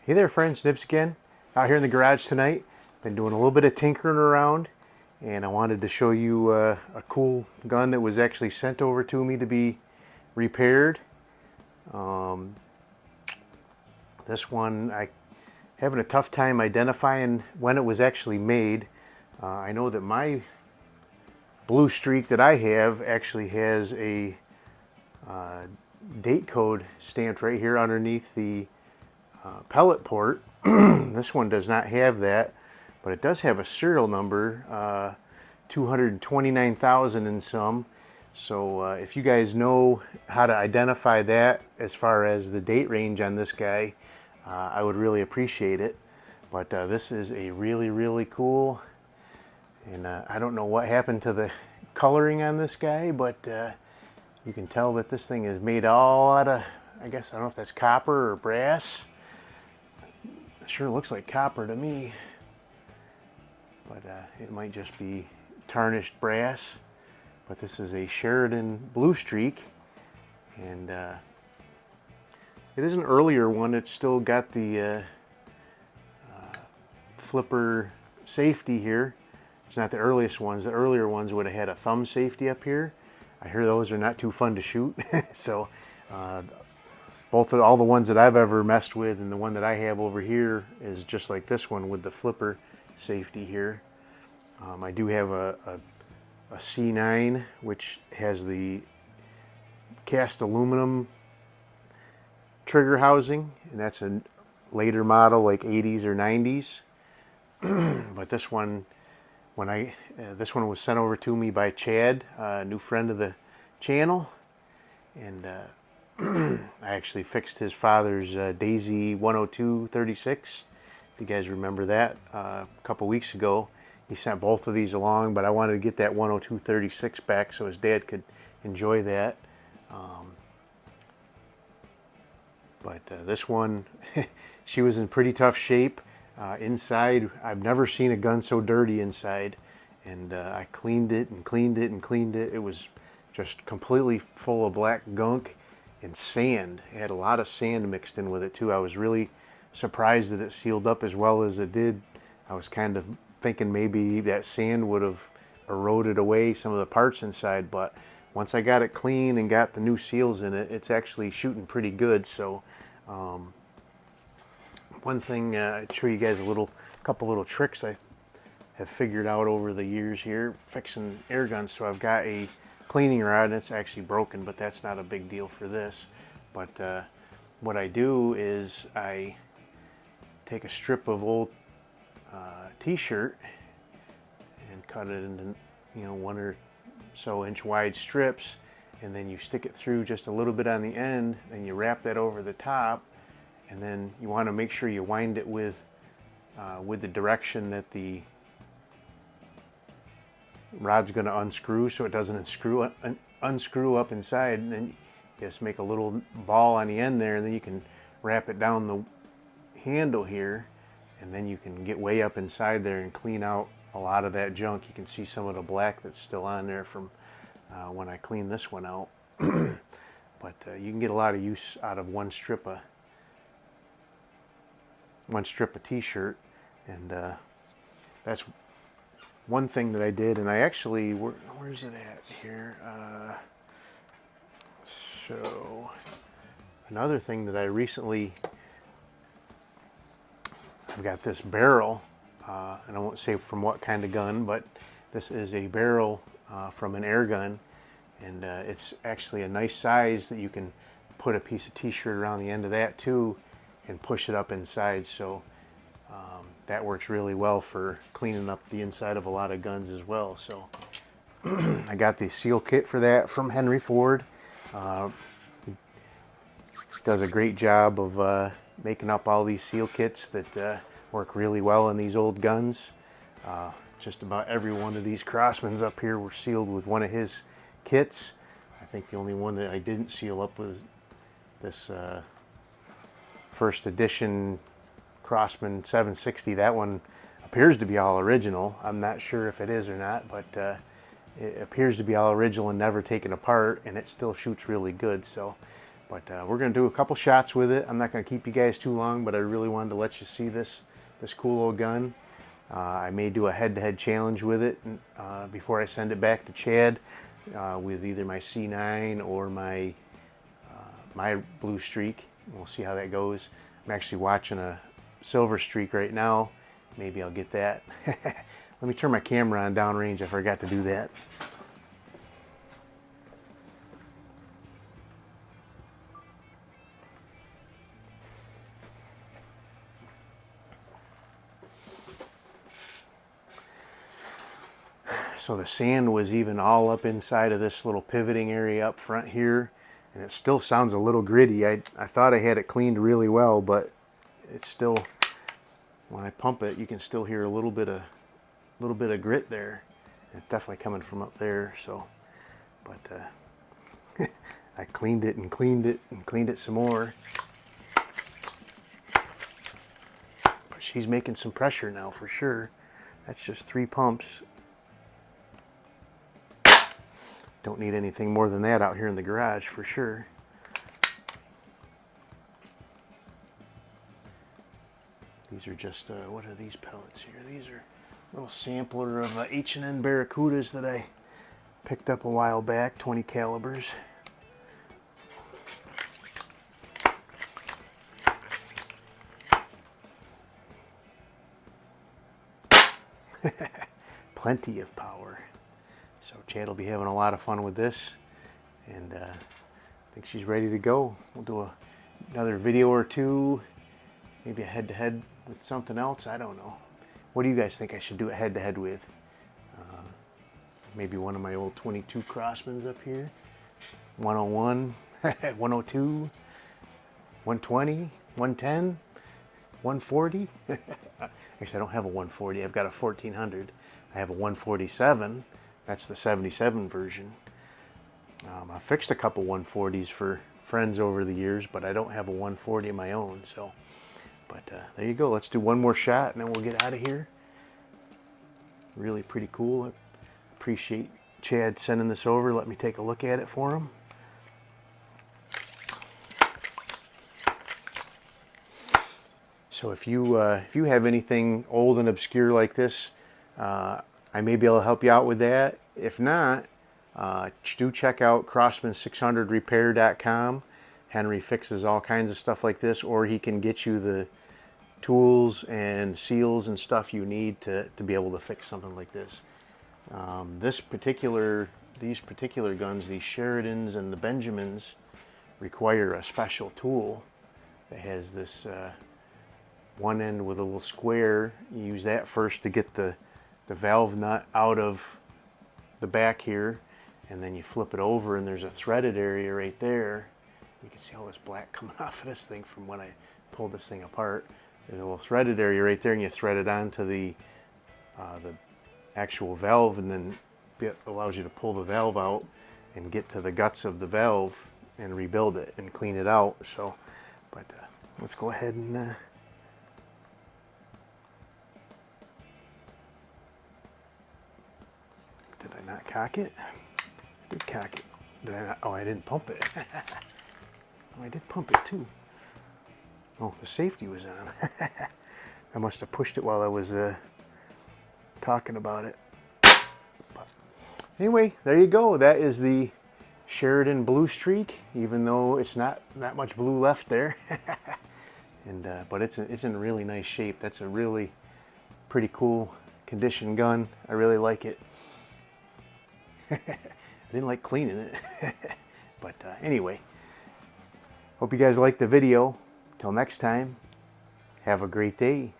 Hey there friends, Nips again. Out here in the garage tonight. Been doing a little bit of tinkering around and I wanted to show you a cool gun that was actually sent over to me to be repaired. This one, I having a tough time identifying when it was actually made. I know that my Blue Streak that I have actually has a date code stamped right here underneath the pellet port. This one does not have that, but it does have a serial number, 229,000 and some. So if you guys know how to identify that as far as the date range on this guy, I would really appreciate it. But this is a really cool, and I don't know what happened to the coloring on this guy, but you can tell that this thing is made all out of, I guess, I don't know if that's copper or brass. It sure looks like copper to me, but it might just be tarnished brass. But this is a Sheridan Blue Streak, and it is an earlier one. It's still got the flipper safety here. It's not the earliest ones. The earlier ones would have had a thumb safety up here. I hear those are not too fun to shoot. So all the ones that I've ever messed with, and the one that I have over here is just like this one with the flipper safety here. I do have a C9, which has the cast aluminum trigger housing, and that's a later model, like 80s or 90s. But this one, this one was sent over to me by Chad, a new friend of the channel, and I actually fixed his father's Daisy 102-36. If you guys remember that, a couple weeks ago. He sent both of these along, but I wanted to get that 102-36 back so his dad could enjoy that. But this one, she was in pretty tough shape. Inside, I've never seen a gun so dirty inside. And I cleaned it and cleaned it and cleaned it. It was just completely full of black gunk and sand. It had a lot of sand mixed in with it too. I was really surprised that it sealed up as well as it did. I was kind of thinking maybe that sand would have eroded away some of the parts inside, but once I got it clean and got the new seals in it, it's actually shooting pretty good. So one thing, I'd show you guys a couple little tricks I have figured out over the years here fixing air guns. So I've got a cleaning rod, and it's actually broken, but that's not a big deal for this. But what I do is I take a strip of old t-shirt and cut it into 1 or so inch wide strips, and then you stick it through just a little bit on the end, and you wrap that over the top, and then you want to make sure you wind it with the direction that the rod's going to unscrew, so it doesn't unscrew up inside, and then you just make a little ball on the end there, and then you can wrap it down the handle here, and then you can get way up inside there and clean out a lot of that junk. You can see some of the black that's still on there from when I cleaned this one out. But you can get a lot of use out of one strip of t-shirt, and that's one thing that I did. And I actually, where's it at here? So another thing that I recently, I've got this barrel, and I won't say from what kind of gun, but this is a barrel from an air gun, and it's actually a nice size that you can put a piece of t-shirt around the end of that too and push it up inside. So that works really well for cleaning up the inside of a lot of guns as well. So I got the seal kit for that from Henry Ford. He does a great job of making up all these seal kits that work really well in these old guns. Just about every one of these Crossmans up here were sealed with one of his kits. I think the only one that I didn't seal up was this first edition Crossman 760. That one appears to be all original. I'm not sure if it is or not, but it appears to be all original and never taken apart, and it still shoots really good. So But we're going to do a couple shots with it. I'm not going to keep you guys too long, but I really wanted to let you see this cool old gun. I may do a head-to-head challenge with it before I send it back to Chad with either my C9 or my Blue Streak. We'll see how that goes. I'm actually watching a Silver Streak right now. Maybe I'll get that. Let me turn my camera on downrange. I forgot to do that. So the sand was even all up inside of this little pivoting area up front here, and it still sounds a little gritty. I thought I had it cleaned really well, but it's still, when I pump it, you can still hear a little bit of grit there. It's definitely coming from up there. So, but I cleaned it and cleaned it and cleaned it some more. But she's making some pressure now for sure. That's just 3 pumps. Don't need anything more than that out here in the garage for sure. These are just, what are these pellets here? These are a little sampler of H&N Barracudas that I picked up a while back, 20 calibers. Plenty of power. So Chad will be having a lot of fun with this, and I think she's ready to go. We'll do another video or two, maybe a head-to-head with something else. I don't know. What do you guys think I should do a head-to-head with? Maybe one of my old 22 Crossmans up here. 101, 102, 120, 110, 140. Actually, I don't have a 140. I've got a 1400. I have a 147. That's the 77 version. I fixed a couple 140s for friends over the years, but I don't have a 140 of my own. So, but there you go. Let's do one more shot, and then we'll get out of here. Really pretty cool. I appreciate Chad sending this over. Let me take a look at it for him. So if you have anything old and obscure like this, I may be able to help you out with that. If not, do check out Crossman600repair.com. Henry fixes all kinds of stuff like this, or he can get you the tools and seals and stuff you need to be able to fix something like this. These particular guns, these Sheridans and the Benjamins, require a special tool that has this one end with a little square. You use that first to get the valve nut out of the back here, and then you flip it over and there's a threaded area right there. You can see all this black coming off of this thing from when I pulled this thing apart. There's a little threaded area right there, and you thread it onto the actual valve, and then it allows you to pull the valve out and get to the guts of the valve and rebuild it and clean it out. So, but let's go ahead and did I not cock it? I did cock it. Did I not? Oh, I didn't pump it. Oh, I did pump it too. Oh, the safety was on. I must have pushed it while I was talking about it. But anyway, there you go. That is the Sheridan Blue Streak, even though it's not that much blue left there. And but it's in really nice shape. That's a really pretty cool condition gun. I really like it. I didn't like cleaning it. But anyway, hope you guys liked the video. Till next time, have a great day.